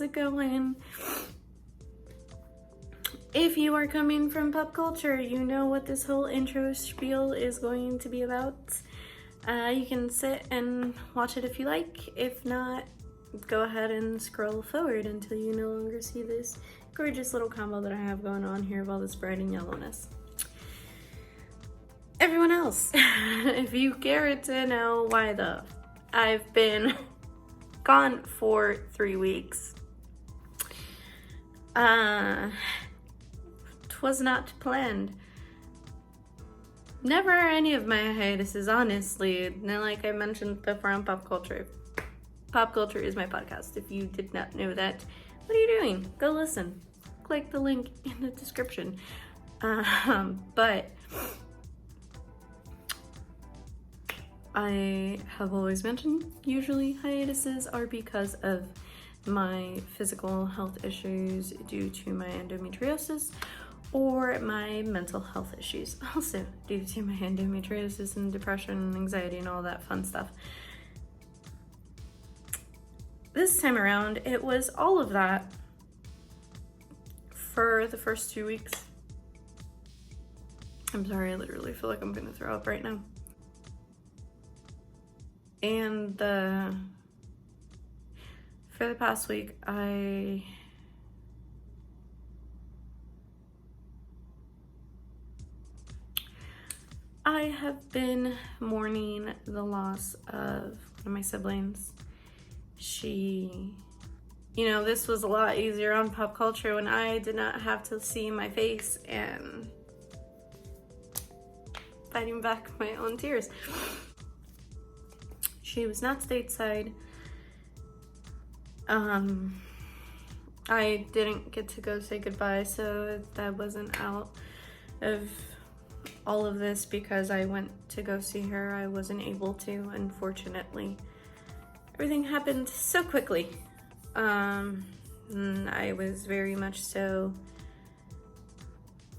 it going? If you are coming from pop culture, you know what this whole intro spiel is going to be about. You can sit and watch it if you like. If not, go ahead and scroll forward until you no longer see this gorgeous little combo that I have going on here of all this bright and yellowness. Everyone else, if you care to know why though, I've been gone for 3 weeks. Was not planned. Never any of my hiatuses, honestly. And like I mentioned before on Pop Culture. Pop Culture is my podcast. If you did not know that, what are you doing? Go listen. Click the link in the description. But I have always mentioned usually hiatuses are because of my physical health issues due to my endometriosis, or my mental health issues, also due to my endometriosis and depression and anxiety and all that fun stuff. This time around, it was all of that for the first 2 weeks. I'm sorry, I literally feel like I'm gonna throw up right now. And for the past week, I have been mourning the loss of one of my siblings. This was a lot easier on Pop Culture when I did not have to see my face and fighting back my own tears. She was not stateside. I didn't get to go say goodbye, so that wasn't out of all of this because I went to go see her. I wasn't able to, unfortunately. Everything happened so quickly. And I was very much so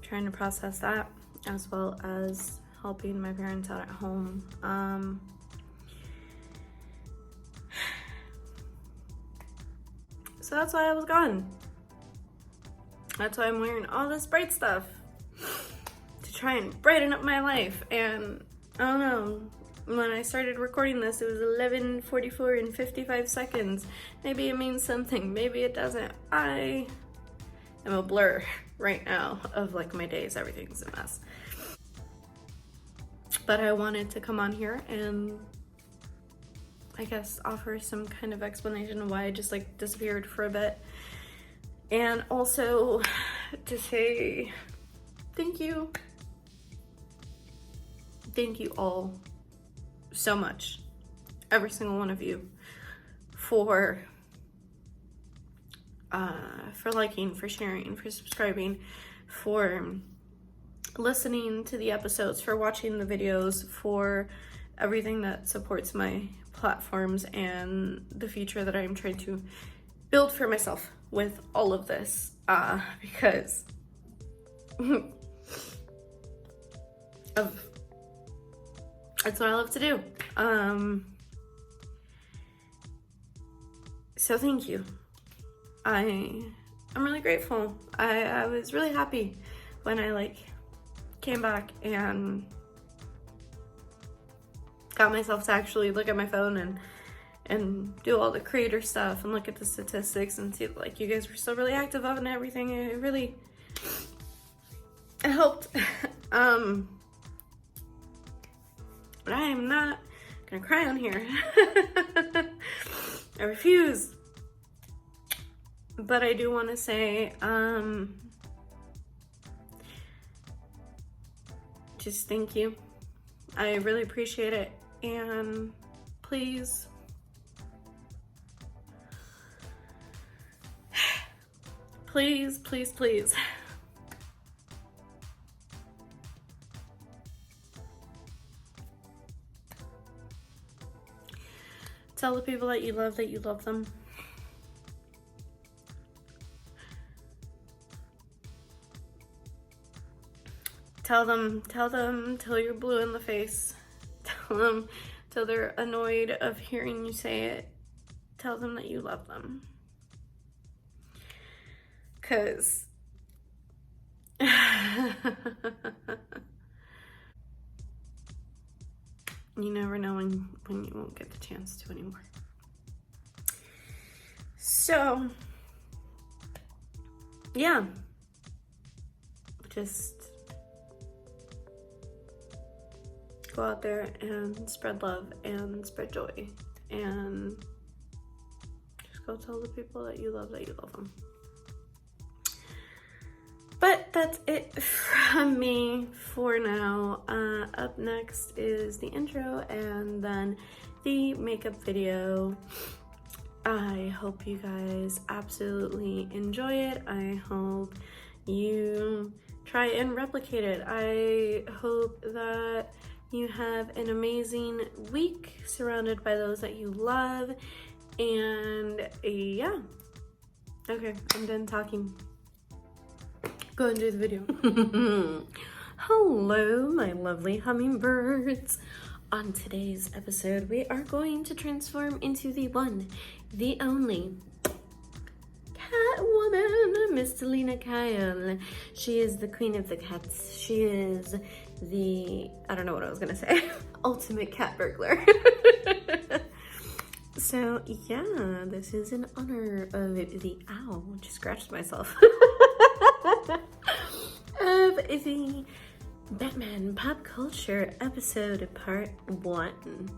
trying to process that, as well as helping my parents out at home. So that's why I was gone. That's why I'm wearing all this bright stuff to try and brighten up my life. And I don't know, when I started recording this, it was 11:44 and 55 seconds. Maybe it means something, maybe it doesn't. I am a blur right now of like my days. Everything's a mess. But I wanted to come on here and I guess offer some kind of explanation of why I just like disappeared for a bit. And also to say thank you. Thank you all so much, every single one of you, for liking, for sharing, for subscribing, for listening to the episodes, for watching the videos, for everything that supports my platforms and the future that I'm trying to build for myself with all of this, because that's what I love to do. So thank you. I'm really grateful. I was really happy when I came back and got myself to actually look at my phone and do all the creator stuff and look at the statistics and see you guys were still really active on everything. It helped. But I am not gonna cry on here. I refuse. But I do want to say, just thank you. I really appreciate it. And please, please, please, please, tell the people that you love them. Tell them till you're blue in the face. Tell them till they're annoyed of hearing you say it. Tell them that you love them. because you never know when you won't get the chance to anymore. So, yeah, just go out there and spread love and spread joy, and just go tell the people that you love them. But that's it from me for now. Up next is the intro and then the makeup video. I hope you guys absolutely enjoy it. I hope you try and replicate it. I hope that you have an amazing week surrounded by those that you love. And yeah. Okay, I'm done talking. Go and do the video. Hello, my lovely hummingbirds. On today's episode, we are going to transform into the one, the only Catwoman, Miss Selena Kyle. She is the queen of the cats. She is the, I don't know what I was gonna say, ultimate cat burglar. So yeah, this is in honor of the owl. Just scratched myself. Of the Batman Pop Culture episode part 1.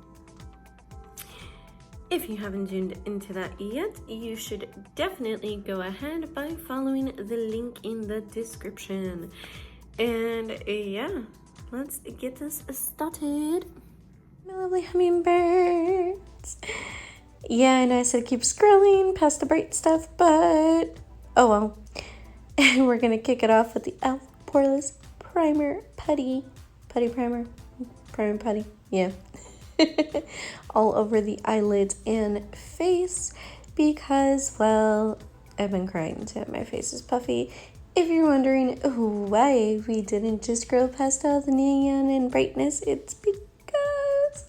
If you haven't tuned into that yet, you should definitely go ahead by following the link in the description. And yeah, let's get this started. My lovely hummingbirds. Yeah, I know I said keep scrolling past the bright stuff, but oh well. And we're gonna kick it off with the e.l.f. Poreless Primer Putty Primer. Primer Putty, yeah. All over the eyelids and face because, well, I've been crying so my face is puffy. If you're wondering why we didn't just scroll past all the neon and brightness, it's because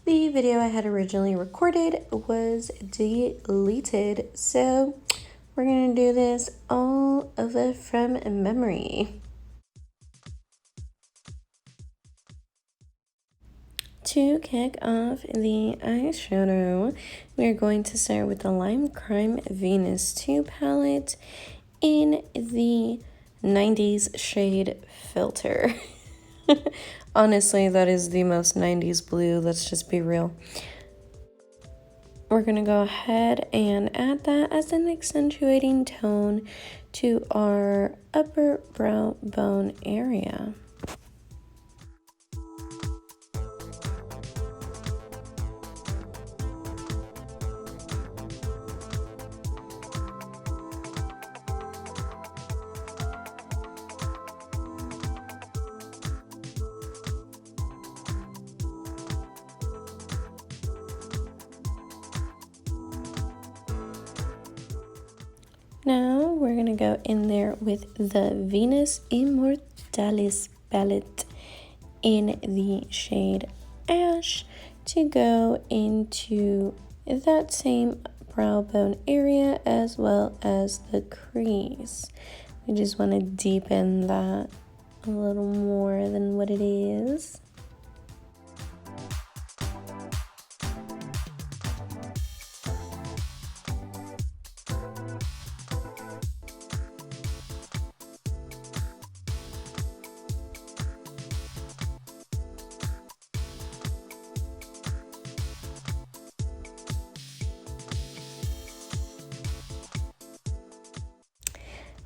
the video I had originally recorded was deleted. So we're gonna do this all over from memory. To kick off the eyeshadow, we're going to start with the Lime Crime Venus 2 palette in the 90s shade Filter. Honestly, that is the most 90s blue, let's just be real. We're going to go ahead and add that as an accentuating tone to our upper brow bone area. Now we're going to go in there with the Venus Immortalis palette in the shade Ash to go into that same brow bone area as well as the crease. We just want to deepen that a little more than what it is.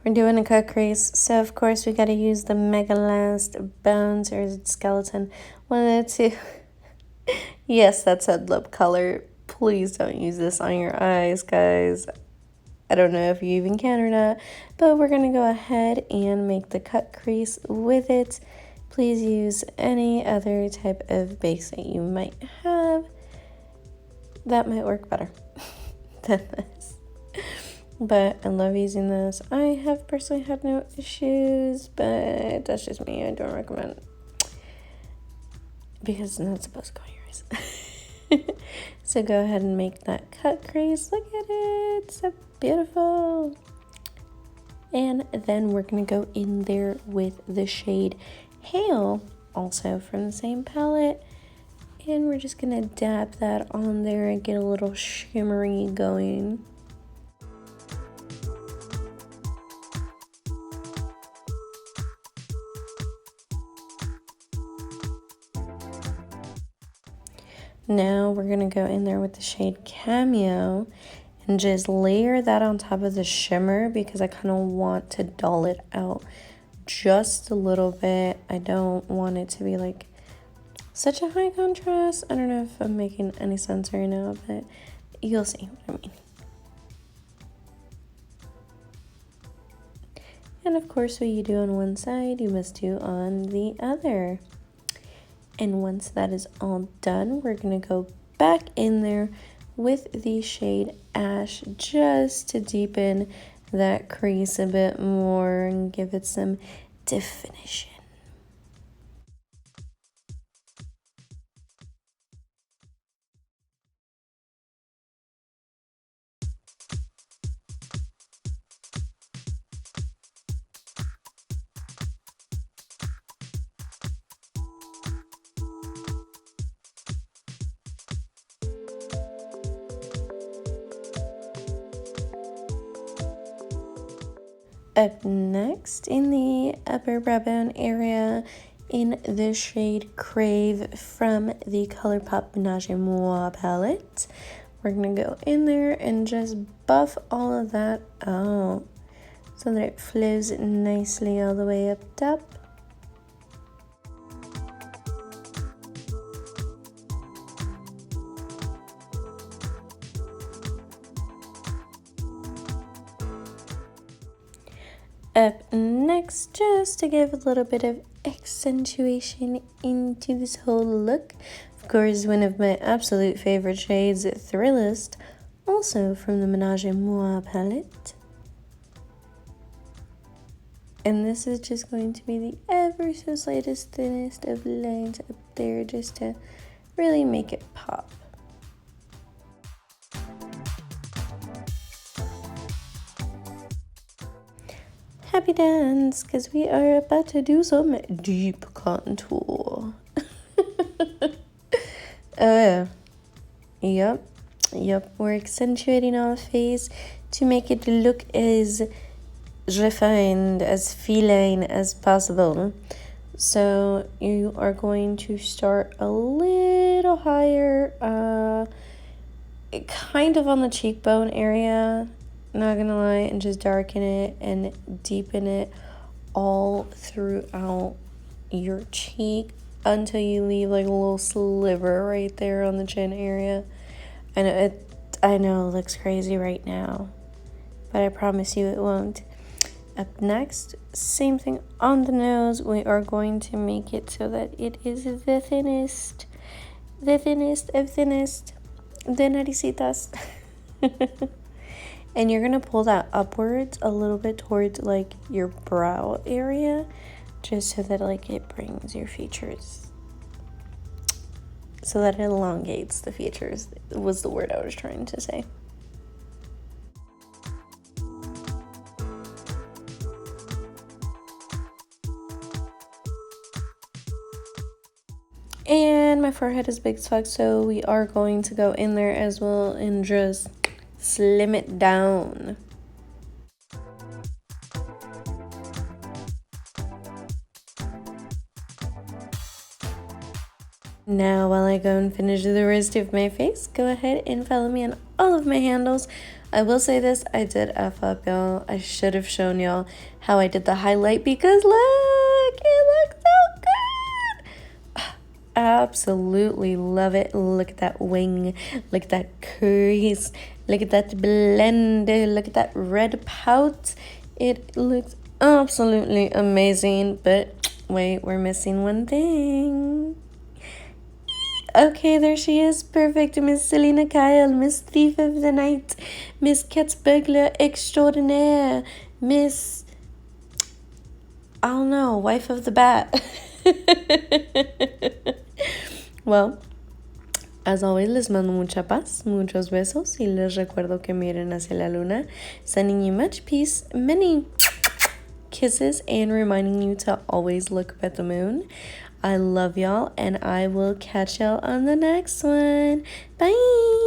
We're doing a cut crease, so of course we gotta use the Mega Last Bones or Skeleton, one of the two. Yes, that's a lip color. Please don't use this on your eyes, guys. I don't know if you even can or not, but we're gonna go ahead and make the cut crease with it. Please use any other type of base that you might have. That might work better than this. But I love using this. I have personally had no issues, but that's just me. I don't recommend because it's not supposed to go in your eyes. So go ahead and make that cut crease. Look at it. So beautiful. And then we're going to go in there with the shade Hail, also from the same palette. And we're just going to dab that on there and get a little shimmery going. Now we're going to go in there with the shade Cameo and just layer that on top of the shimmer because I kind of want to dull it out just a little bit. I don't want it to be like such a high contrast. I don't know if I'm making any sense right now, but you'll see what I mean. And of course, what you do on one side, you must do on the other. And once that is all done, we're going to go back in there with the shade Ash just to deepen that crease a bit more and give it some definition. Up next, in the upper brow bone area, in the shade Crave from the ColourPop Ménage Muah palette, we're going to go in there and just buff all of that out so that it flows nicely all the way up top. Up next, just to give a little bit of accentuation into this whole look, of course, one of my absolute favorite shades, Thrillest, also from the Ménage Muah palette. And this is just going to be the ever so slightest, thinnest of lines up there just to really make it pop. Happy dance, because we are about to do some deep contour. Yep, we're accentuating our face to make it look as refined, as feline as possible. So you are going to start a little higher, kind of on the cheekbone area, not gonna lie, and just darken it and deepen it all throughout your cheek until you leave like a little sliver right there on the chin area. And I know it looks crazy right now, but I promise you it won't. Up next, same thing on the nose. We are going to make it so that it is the thinnest of thinnest, the naricitas. And you're going to pull that upwards a little bit towards like your brow area, just so that like it brings your features, so that it elongates the features was the word I was trying to say. And my forehead is big as fuck, so we are going to go in there as well and just slim it down. Now, while I go and finish the rest of my face, go ahead and follow me on all of my handles. I will say this, I did F up, y'all. I should have shown y'all how I did the highlight because look, it looks so good. Absolutely love it. Look at that wing, look at that crease, look at that blend, look at that red pout. It looks absolutely amazing, but wait, we're missing one thing. Okay, there she is. Perfect. Miss Selena Kyle, Miss Thief of the Night, Miss Cat's Burglar Extraordinaire, Miss, I don't know, Wife of the Bat. Well, as always, les mando mucha paz, muchos besos, y les recuerdo que miren hacia la luna, sending you much peace, many kisses and reminding you to always look up at the moon. I love y'all, and I will catch y'all on the next one. Bye!